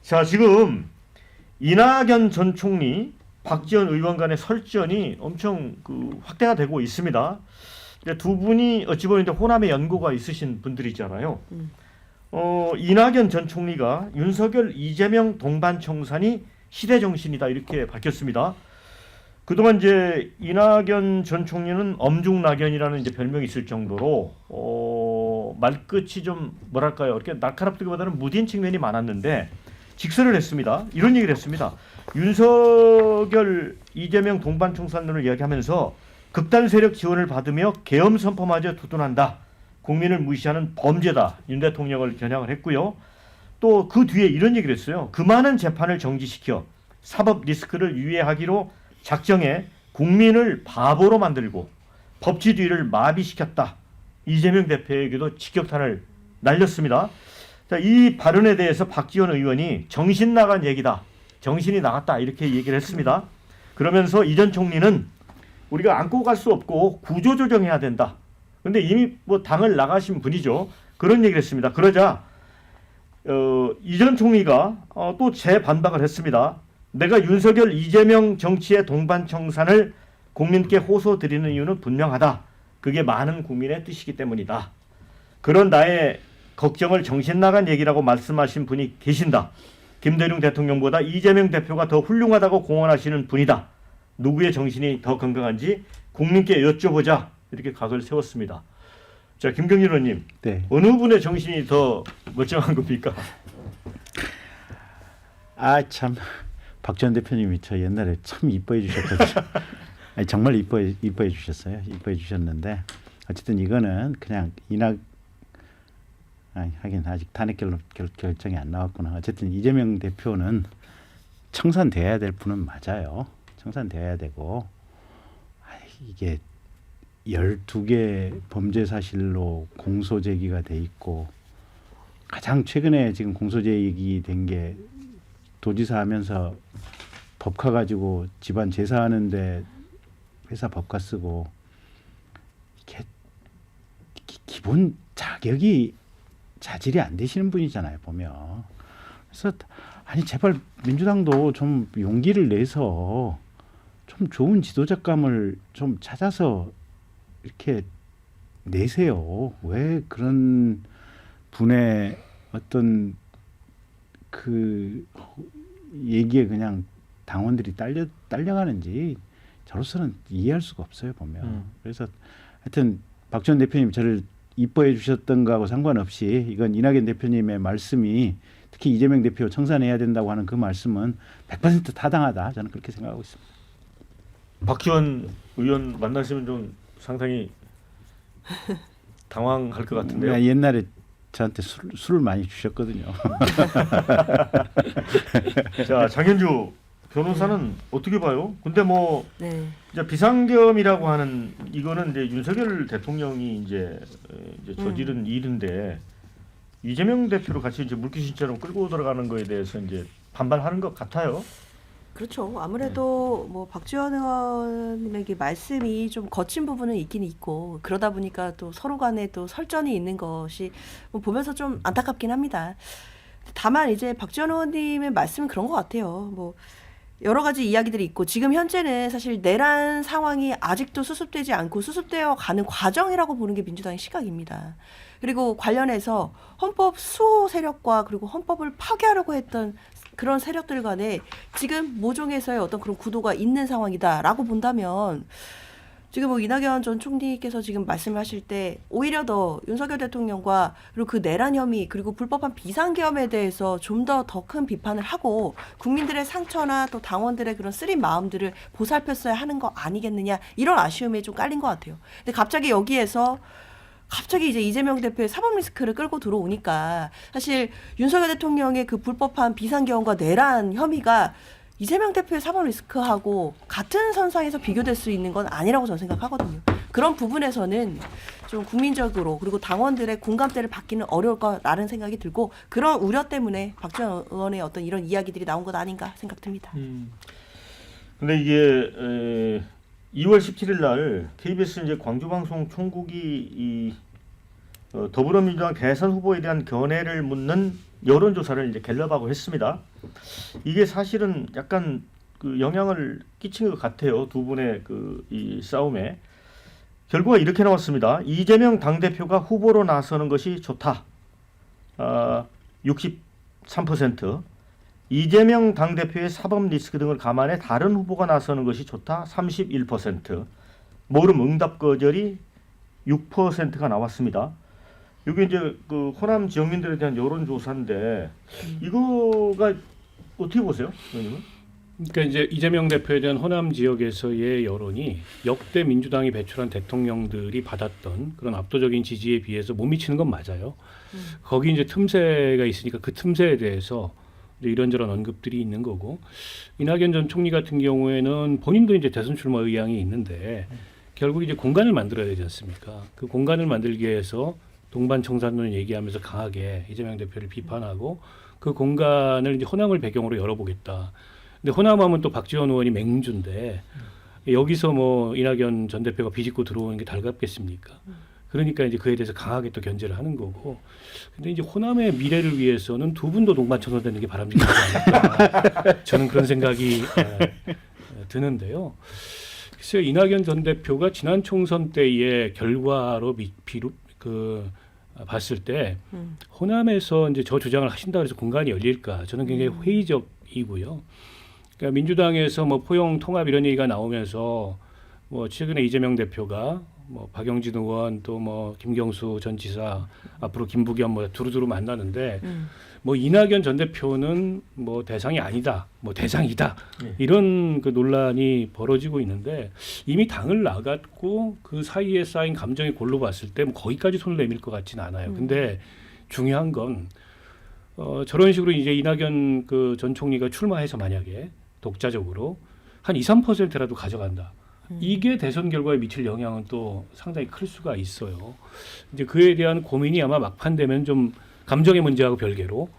자, 지금 이낙연 전 총리, 박지원 의원 간의 설전이 엄청 확대가 되고 있습니다. 근데 두 분이 어찌 보면 호남의 연고가 있으신 분들이잖아요. 이낙연 전 총리가 윤석열, 이재명 동반 청산이 시대 정신이다 이렇게 밝혔습니다. 그동안 이제 이낙연 전 총리는 엄중낙연이라는 이제 별명이 있을 정도로 말끝이 좀 뭐랄까요, 이렇게 날카롭다기보다는 무딘 측면이 많았는데 직설을 했습니다. 이런 얘기를 했습니다. 윤석열, 이재명 동반 청산론을 이야기하면서 극단 세력 지원을 받으며 계엄 선포마저 두둔한다. 국민을 무시하는 범죄다. 윤 대통령을 겨냥을 했고요. 또 그 뒤에 이런 얘기를 했어요. 그 많은 재판을 정지시켜 사법 리스크를 유예하기로 작정해 국민을 바보로 만들고 법치 뒤를 마비시켰다. 이재명 대표에게도 직격탄을 날렸습니다. 자, 이 발언에 대해서 박지원 의원이 정신 나간 얘기다. 정신이 나갔다. 이렇게 얘기를 했습니다. 그러면서 이 전 총리는 우리가 안고 갈 수 없고 구조조정해야 된다. 근데 이미 뭐 당을 나가신 분이죠. 그런 얘기를 했습니다. 그러자 이 전 총리가 또 재반박을 했습니다. 내가 윤석열, 이재명 정치의 동반 청산을 국민께 호소드리는 이유는 분명하다. 그게 많은 국민의 뜻이기 때문이다. 그런 나의 걱정을 정신 나간 얘기라고 말씀하신 분이 계신다. 김대중 대통령보다 이재명 대표가 더 훌륭하다고 공언하시는 분이다. 누구의 정신이 더 건강한지 국민께 여쭤보자. 이렇게 각을 세웠습니다. 자, 김경진 의원님, 네. 어느 분의 정신이 더 멀쩡한 겁니까? 아, 참, 박 전 대표님이 저 옛날에 참 이뻐해 주셨거든요. 아니, 정말 이뻐해 주셨어요. 이뻐해 주셨는데 어쨌든 이거는 그냥 하긴 아직 탄핵 결정이 안 나왔구나. 어쨌든 이재명 대표는 청산돼야 될 분은 맞아요. 청산돼야 되고 이게 12개 범죄 사실로 공소 제기가 돼 있고 가장 최근에 지금 공소 제기된 게 도지사 하면서 법카 가지고 집안 제사하는데 회사 법카 쓰고 이게 기본 자질이 안 되시는 분이잖아요, 보면. 그래서 아니 제발 민주당도 좀 용기를 내서 좀 좋은 지도자감을 좀 찾아서 이렇게 내세요. 왜 그런 분의 어떤 그 얘기에 그냥 당원들이 딸려가는지 저로서는 이해할 수가 없어요, 보면. 그래서 하여튼 박 전 대표님 저를 이뻐해 주셨던 거하고 상관없이 이건 이낙연 대표님의 말씀이 특히 이재명 대표 청산해야 된다고 하는 그 말씀은 100% 타당하다. 저는 그렇게 생각하고 있습니다. 박지원 의원 만나시면 좀 상당히 당황할 것 같은데요. 옛날에 저한테 술을 많이 주셨거든요. 자, 장현주 변호사는 어떻게 봐요? 근데 뭐 네. 이제 비상계엄이라고 하는 이거는 이제 윤석열 대통령이 이제 저지른 일인데 이재명 대표를 같이 이제 물귀신처럼 끌고 들어가는 거에 대해서 이제 반발하는 것 같아요. 그렇죠. 아무래도 뭐 박지원 의원님에게 말씀이 좀 거친 부분은 있긴 있고 그러다 보니까 또 서로 간에 또 설전이 있는 것이 뭐 보면서 좀 안타깝긴 합니다. 다만 이제 박지원 의원님의 말씀은 그런 것 같아요. 뭐 여러 가지 이야기들이 있고 지금 현재는 사실 내란 상황이 아직도 수습되지 않고 수습되어 가는 과정이라고 보는 게 민주당의 시각입니다. 그리고 관련해서 헌법 수호 세력과 그리고 헌법을 파괴하려고 했던 그런 세력들 간에 지금 모종에서의 어떤 그런 구도가 있는 상황이다라고 본다면 지금 뭐 이낙연 전 총리께서 지금 말씀하실 때 오히려 더 윤석열 대통령과 그리고 그 내란 혐의 그리고 불법한 비상계엄에 대해서 좀 더 큰 비판을 하고 국민들의 상처나 또 당원들의 그런 쓰린 마음들을 보살폈어야 하는 거 아니겠느냐 이런 아쉬움에 좀 깔린 것 같아요. 근데 갑자기 여기에서 이제 이재명 대표의 사법 리스크를 끌고 들어오니까 사실 윤석열 대통령의 그 불법한 비상계엄과 내란 혐의가 이재명 대표의 사법 리스크하고 같은 선상에서 비교될 수 있는 건 아니라고 저는 생각하거든요. 그런 부분에서는 좀 국민적으로 그리고 당원들의 공감대를 받기는 어려울 거라는 생각이 들고 그런 우려 때문에 박지원 의원의 어떤 이런 이야기들이 나온 것 아닌가 생각됩니다. 근데 이게 2월 17일 날 KBS 이제 광주방송 총국이 더불어민주당 대선 후보에 대한 견해를 묻는 여론조사를 이제 갤럽하고 했습니다. 이게 사실은 약간 그 영향을 끼친 것 같아요. 두 분의 그 이 싸움에. 결과가 이렇게 나왔습니다. 이재명 당대표가 후보로 나서는 것이 좋다. 63%. 이재명 당대표의 사법 리스크 등을 감안해 다른 후보가 나서는 것이 좋다. 31%. 모름 응답 거절이 6%가 나왔습니다. 이게 이제 그 호남 지역민들에 대한 여론조사인데 이거가 어떻게 보세요, 의원님은? 그러니까 이제 이재명 대표에 대한 호남 지역에서의 여론이 역대 민주당이 배출한 대통령들이 받았던 그런 압도적인 지지에 비해서 못 미치는 건 맞아요. 거기 이제 틈새가 있으니까 그 틈새에 대해서 이제 이런저런 언급들이 있는 거고, 이낙연 전 총리 같은 경우에는 본인도 이제 대선 출마 의향이 있는데 결국 이제 공간을 만들어야 되지 않습니까? 그 공간을 만들기 위해서 동반 청산론을 얘기하면서 강하게 이재명 대표를 비판하고 그 공간을 이제 호남을 배경으로 열어보겠다. 근데 호남하면 또 박지원 의원이 맹주인데 여기서 뭐 이낙연 전 대표가 비집고 들어오는 게 달갑겠습니까? 그러니까 이제 그에 대해서 강하게 또 견제를 하는 거고. 근데 이제 호남의 미래를 위해서는 두 분도 동반 청산되는 게 바람직하지 않을까. 저는 그런 생각이 드는데요. 글쎄요, 이낙연 전 대표가 지난 총선 때의 결과로 봤을 때 호남에서 이제 저 주장을 하신다 그래서 공간이 열릴까? 저는 굉장히 회의적이고요. 그러니까 민주당에서 뭐 포용 통합 이런 얘기가 나오면서 뭐 최근에 이재명 대표가 뭐 박영진 의원 또 뭐 김경수 전 지사 앞으로 김부겸 뭐 두루두루 만나는데 뭐 이낙연 전 대표는 뭐 대상이 아니다, 뭐 대상이다 이런 그 논란이 벌어지고 있는데 이미 당을 나갔고 그 사이에 쌓인 감정의 골로 봤을 때 뭐 거기까지 손을 내밀 것 같지는 않아요. 근데 중요한 건 저런 식으로 이제 이낙연 그 전 총리가 출마해서 만약에 독자적으로 한 2~3%라도 가져간다. 이게 대선 결과에 미칠 영향은 또 상당히 클 수가 있어요. 이제 그에 대한 고민이 아마 막판 되면 좀 감정의 문제하고 별개로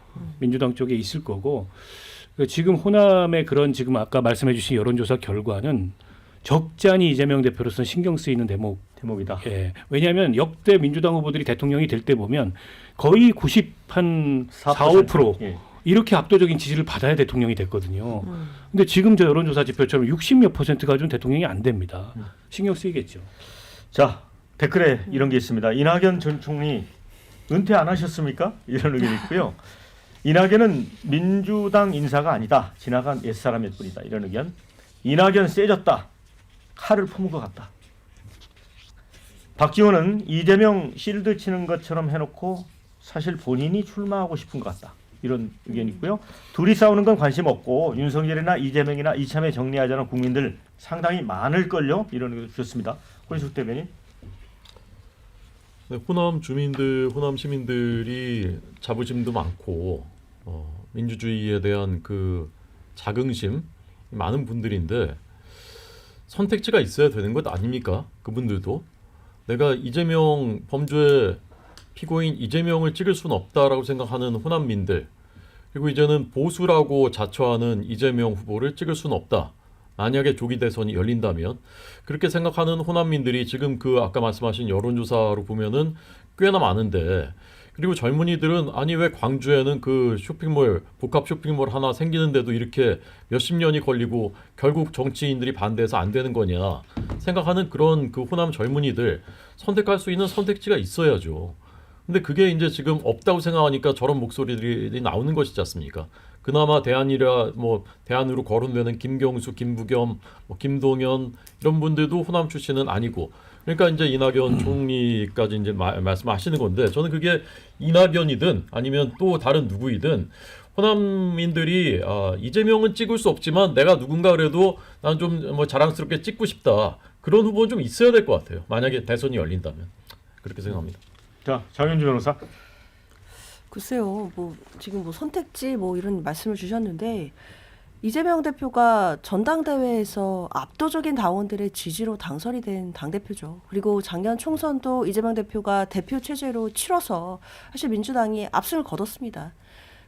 민주당 쪽에 있을 거고, 지금 호남의 그런 지금 아까 말씀해 주신 여론조사 결과는 적잖이 이재명 대표로서는 신경 쓰이는 대목이다. 예. 왜냐하면 역대 민주당 후보들이 대통령이 될 때 보면 거의 94~5% 예. 이렇게 압도적인 지지를 받아야 대통령이 됐거든요. 근데 지금 저 여론조사 지표처럼 60몇 % 가지고는 대통령이 안 됩니다. 신경 쓰이겠죠. 자, 댓글에 이런 게 있습니다. 이낙연 전 총리 은퇴 안 하셨습니까? 이런 의견이 있고요. 이낙연은 민주당 인사가 아니다. 지나간 옛사람일 뿐이다. 이런 의견. 이낙연 세졌다. 칼을 품은 것 같다. 박지원은 이재명 실드 치는 것처럼 해놓고 사실 본인이 출마하고 싶은 것 같다. 이런 의견이 있고요. 둘이 싸우는 건 관심 없고 윤석열이나 이재명이나 이참에 정리하자는 국민들 상당히 많을걸요. 이런 의견 주셨습니다. 권인숙 대변인. 네, 호남 주민들, 호남 시민들이 자부심도 많고 민주주의에 대한 그 자긍심 많은 분들인데 선택지가 있어야 되는 것 아닙니까? 그분들도 내가 이재명 범죄 피고인 이재명을 찍을 수는 없다라고 생각하는 호남민들, 그리고 이제는 보수라고 자처하는 이재명 후보를 찍을 수는 없다. 만약에 조기 대선이 열린다면 그렇게 생각하는 호남민들이 지금 그 아까 말씀하신 여론조사로 보면은 꽤나 많은데, 그리고 젊은이들은 아니 왜 광주에는 그 쇼핑몰 복합 쇼핑몰 하나 생기는데도 이렇게 몇십 년이 걸리고 결국 정치인들이 반대해서 안 되는 거냐 생각하는 그런 그 호남 젊은이들, 선택할 수 있는 선택지가 있어야죠. 근데 그게 이제 지금 없다고 생각하니까 저런 목소리들이 나오는 것이지 않습니까? 그나마 대안이라 뭐 대안으로 거론되는 김경수, 김부겸, 뭐 김동연 이런 분들도 호남 출신은 아니고, 그러니까 이제 이낙연 총리까지 이제 말씀하시는 건데, 저는 그게 이낙연이든 아니면 또 다른 누구이든 호남민들이 이재명은 찍을 수 없지만 내가 누군가 그래도 난 좀 뭐 자랑스럽게 찍고 싶다, 그런 후보는 좀 있어야 될 것 같아요. 만약에 대선이 열린다면 그렇게 생각합니다. 자, 장현주 변호사. 글쎄요, 뭐 지금 뭐 선택지 뭐 이런 말씀을 주셨는데 이재명 대표가 전당대회에서 압도적인 당원들의 지지로 당선이 된 당대표죠. 그리고 작년 총선도 이재명 대표가 대표 체제로 치러서 사실 민주당이 압승을 거뒀습니다.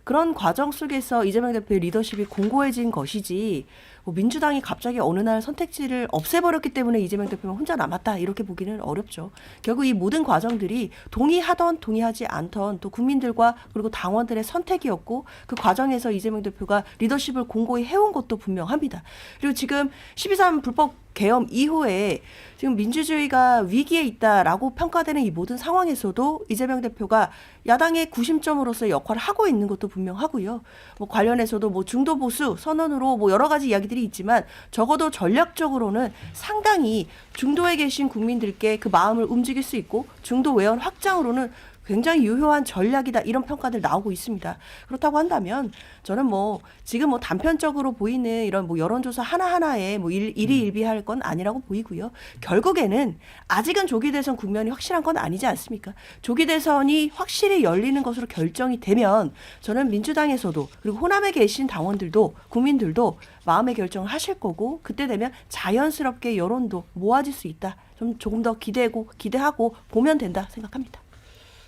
그런 과정 속에서 이재명 대표의 리더십이 공고해진 것이지 뭐 민주당이 갑자기 어느 날 선택지를 없애버렸기 때문에 이재명 대표만 혼자 남았다 이렇게 보기는 어렵죠. 결국 이 모든 과정들이 동의하던 동의하지 않던 또 국민들과 그리고 당원들의 선택이었고 그 과정에서 이재명 대표가 리더십을 공고히 해온 것도 분명합니다. 그리고 지금 12.3 불법 계엄 이후에 지금 민주주의가 위기에 있다라고 평가되는 이 모든 상황에서도 이재명 대표가 야당의 구심점으로서의 역할을 하고 있는 것도 분명하고요. 뭐 관련해서도 뭐 중도 보수 선언으로 뭐 여러 가지 이야기들이 있지만 적어도 전략적으로는 상당히 중도에 계신 국민들께 그 마음을 움직일 수 있고 중도 외연 확장으로는 굉장히 유효한 전략이다 이런 평가들 나오고 있습니다. 그렇다고 한다면 저는 뭐 지금 뭐 단편적으로 보이는 이런 뭐 여론조사 하나하나에 뭐 일희일비할 건 아니라고 보이고요. 결국에는 아직은 조기 대선 국면이 확실한 건 아니지 않습니까? 조기 대선이 확실히 열리는 것으로 결정이 되면 저는 민주당에서도 그리고 호남에 계신 당원들도 국민들도 마음의 결정을 하실 거고 그때 되면 자연스럽게 여론도 모아질 수 있다. 좀 조금 더 기대하고 보면 된다 생각합니다.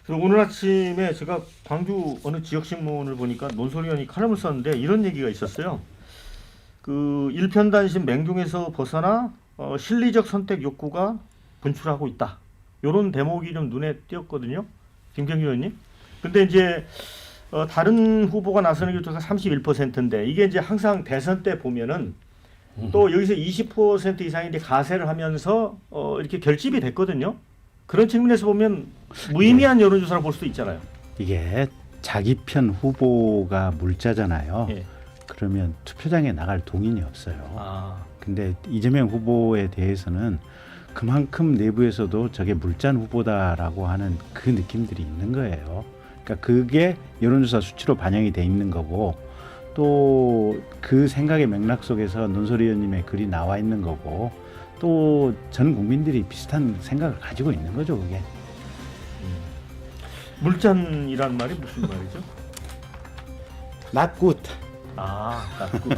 그리고 오늘 아침에 제가 광주 어느 지역 신문을 보니까 논설위원이 칼럼을 썼는데 이런 얘기가 있었어요. 그 일편단심 맹종에서 벗어나 실리적 선택 욕구가 분출하고 있다. 이런 대목이 좀 눈에 띄었거든요. 김경규 의원님. 근데 이제 다른 후보가 나서는 교토가 31%인데 이게 이제 항상 대선 때 보면은 또 여기서 20% 이상이 이제 가세를 하면서 이렇게 결집이 됐거든요. 그런 측면에서 보면 무의미한 여론조사를 볼 수도 있잖아요. 이게 자기 편 후보가 물자잖아요. 예. 그러면 투표장에 나갈 동인이 없어요. 아, 근데 이재명 후보에 대해서는 그만큼 내부에서도 저게 물잔 후보다라고 하는 그 느낌들이 있는 거예요. 그러니까 그게 여론조사 수치로 반영이 돼 있는 거고 또 그 생각의 맥락 속에서 논설 의원님의 글이 나와 있는 거고 또 전 국민들이 비슷한 생각을 가지고 있는 거죠, 그게. 물잔이란 말이 무슨 말이죠? Not good. 아, 낫고.